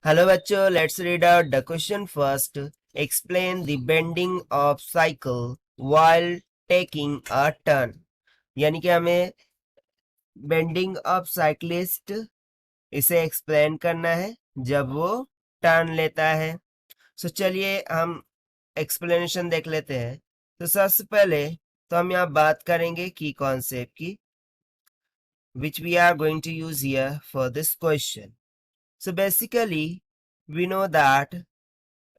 Hello बच्चों, let's read out the question first. Explain the bending of cycle while taking a turn. यानी कि हमें bending of cyclist इसे explain करना है जब वो टर्न लेता है. सो चलिए हम एक्सप्लेनेशन देख लेते हैं. तो सबसे पहले तो हम यहाँ बात करेंगे की कॉन्सेप्ट की, which we are going to use here for this question. So basically we know that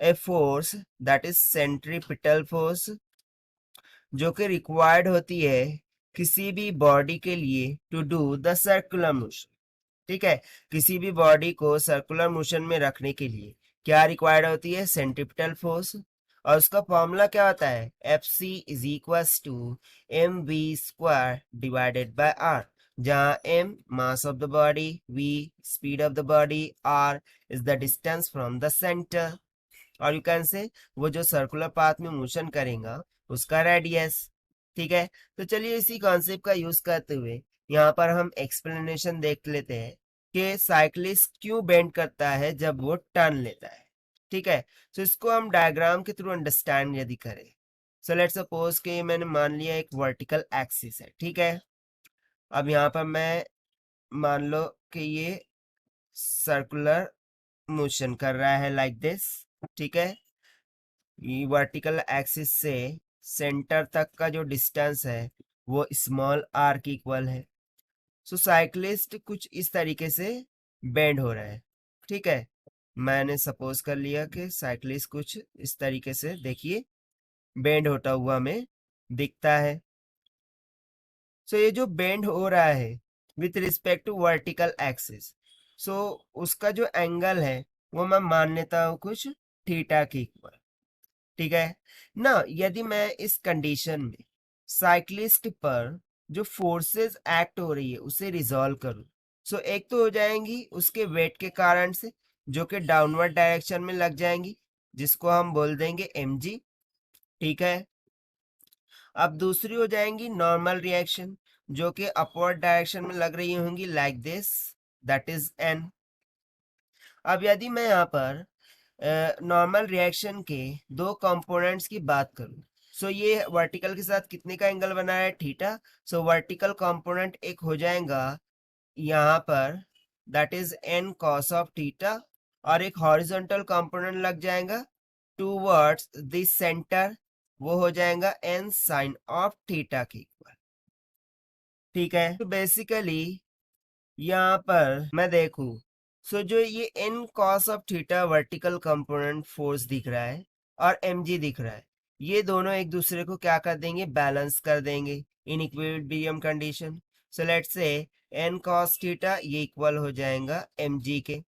a force that is centripetal force जो कि रिक्वायर्ड होती है किसी भी बॉडी के लिए to do the circular motion. ठीक है, किसी भी बॉडी को सर्कुलर मोशन में रखने के लिए क्या रिक्वायर्ड होती है? Centripetal force. और उसका फॉर्मूला क्या होता है? F C is equal to M V square divided by R, जहां M mass of the body, V speed of the body, R is the distance from the centre, और you can say वो जो circular path में motion करेगा उसका radius. ठीक है, तो चलिए इसी कॉन्सेप्ट का यूज करते हुए यहाँ पर हम एक्सप्लेनेशन देख लेते हैं कि साइक्लिस्ट क्यों बेंड करता है जब वो टर्न लेता है. ठीक है, तो इसको हम डायग्राम के थ्रू अंडरस्टैंड यदि करें. सो लेट्स सपोज कि मैंने मान लिया एक वर्टिकल एक्सिस है. ठीक है, अब यहाँ पर मैं मान लो कि ये सर्कुलर मोशन कर रहा है लाइक दिस. ठीक है, वर्टिकल एक्सिस से सेंटर तक का जो डिस्टेंस है वो स्मॉल आर की इक्वल है. सो साइक्लिस्ट कुछ इस तरीके से बेंड हो रहा है. ठीक है, मैंने सपोज कर लिया कि साइक्लिस्ट कुछ इस तरीके से देखिए बेंड होता हुआ हमें दिखता है. सो ये जो बेंड हो रहा है with respect to vertical axis, so उसका जो एंगल है वो मैं मान लेता हूँ कुछ थीटा की इक्वल. ठीक है ना, यदि मैं इस कंडीशन में साइक्लिस्ट पर जो फोर्सेस एक्ट हो रही है उसे रिजॉल्व करूं, सो एक तो हो जाएंगी उसके वेट के कारण से जो कि डाउनवर्ड डायरेक्शन में लग जाएंगी, जिसको हम बोल देंगे mg. ठीक है, अब दूसरी हो जाएंगी नॉर्मल रिएक्शन जो कि अपवर्ड डायरेक्शन में लग रही होंगी like this, that is n. अब यदि मैं यहाँ पर नॉर्मल रिएक्शन के दो कंपोनेंट्स की बात करूं, सो ये वर्टिकल के साथ कितने का एंगल बना है? थीटा. सो वर्टिकल कंपोनेंट एक हो जाएगा यहाँ पर, that is n cos of theta, और एक हॉरिजॉन्टल कंपोनेंट लग जाएगा टूवर्ड्स द सेंटर, वो हो जाएगा n sin ऑफ थीटा के इक्वल. ठीक है, तो बेसिकली यहाँ पर मैं देखूं, सो जो ये n cos of theta vertical component force दिख रहा है और mg दिख रहा है, ये दोनों एक दूसरे को क्या कर देंगे? बैलेंस कर देंगे in equilibrium condition. So let's say n cos theta ये इक्वल हो जाएगा mg के.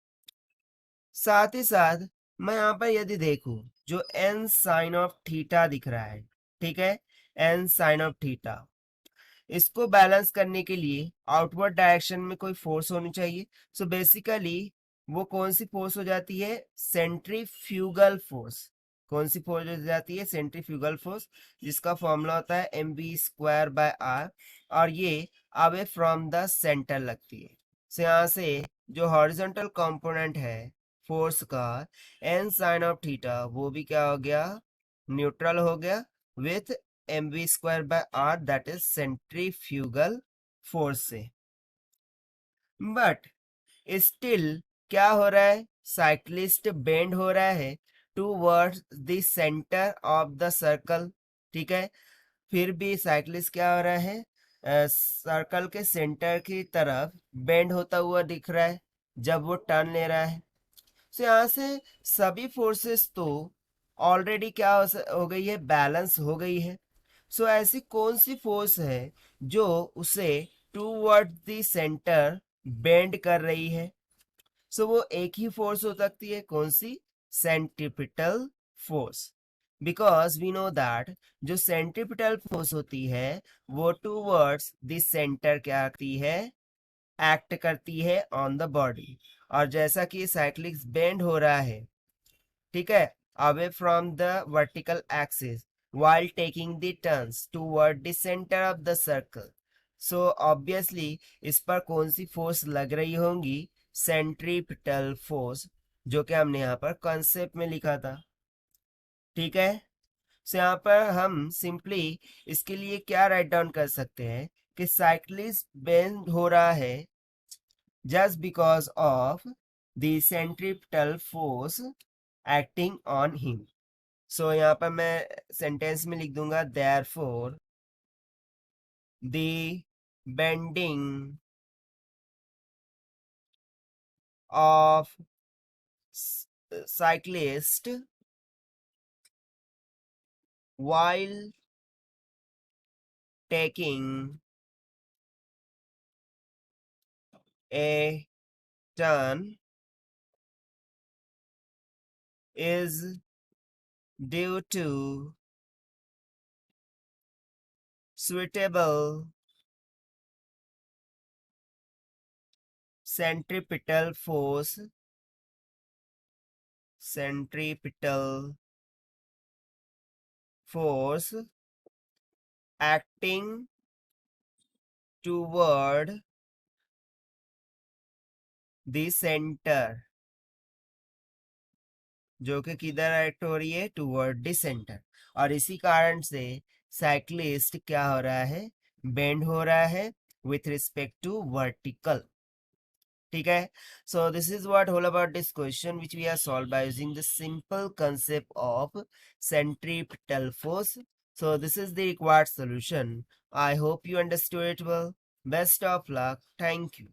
साथ ही साथ मैं यहाँ पर यदि देखूं जो n sin ऑफ थीटा दिख रहा है, ठीक है, n sin ऑफ थीटा, इसको बैलेंस करने के लिए आउटवर्ड डायरेक्शन में कोई फोर्स होनी चाहिए. सो बेसिकली वो कौन सी फोर्स हो जाती है? Centrifugal force. कौन सी फोर्स हो जाती है? सेंट्रीफ्यूगल फोर्स, जिसका फॉर्मूला होता है M B square by R, और ये अवे फ्रॉम द सेंटर लगती है. सो यहाँ से जो हॉरिजॉन्टल कंपोनेंट है फोर्स का एन साइन ऑफ थीटा, वो भी क्या हो गया? न्यूट्रल हो गया with mv square by R, that is centrifugal force से. बट स्टिल क्या हो रहा है? साइक्लिस्ट बेंड हो रहा है towards the centre of the circle. ठीक है, फिर भी साइक्लिस्ट क्या हो रहा है? सर्कल के सेंटर की तरफ बेंड होता हुआ दिख रहा है जब वो टर्न ले रहा है. सो यहाँ से सभी फोर्सेस तो ऑलरेडी क्या हो गई है? बैलेंस हो गई है. सो ऐसी कौन सी फोर्स है जो उसे टूवर्ड द सेंटर बेंड कर रही है? सो वो एक ही फोर्स हो सकती है. कौन सी? Centripetal force. Because we know that जो सेंट्रिपिटल फोर्स होती है वो टूवर्ड्स द सेंटर क्या करती है? एक्ट करती है ऑन द बॉडी. और जैसा कि साइक्लिस्ट बेंड हो रहा है, ठीक है, away from the vertical axis while taking the turns toward the center of the circle. So obviously इस पर कौन सी फोर्स लग रही होंगी? सेंट्रीपिटल फोर्स, जो कि हमने यहाँ पर कॉन्सेप्ट में लिखा था। ठीक है, सो यहाँ पर हम सिंपली इसके लिए क्या राइट डाउन कर सकते हैं कि साइक्लिस्ट बेंड हो रहा है just because of the centripetal force acting on him. So यहाँ पर मैं सेंटेंस में लिख दूंगा therefore the bending of cyclist while taking a turn is due to suitable centripetal force acting toward the center, जो कि किधर एक्ट हो रही है, टूवर्ड द सेंटर। और इसी कारण से साइक्लिस्ट क्या हो रहा है, बेंड हो रहा है विथ रिस्पेक्ट टू वर्टिकल। ठीक है, so this is what whole about this question which we are solve by using the simple concept of centripetal force. So this is the required solution. I hope you understood it well. Best of luck. Thank you.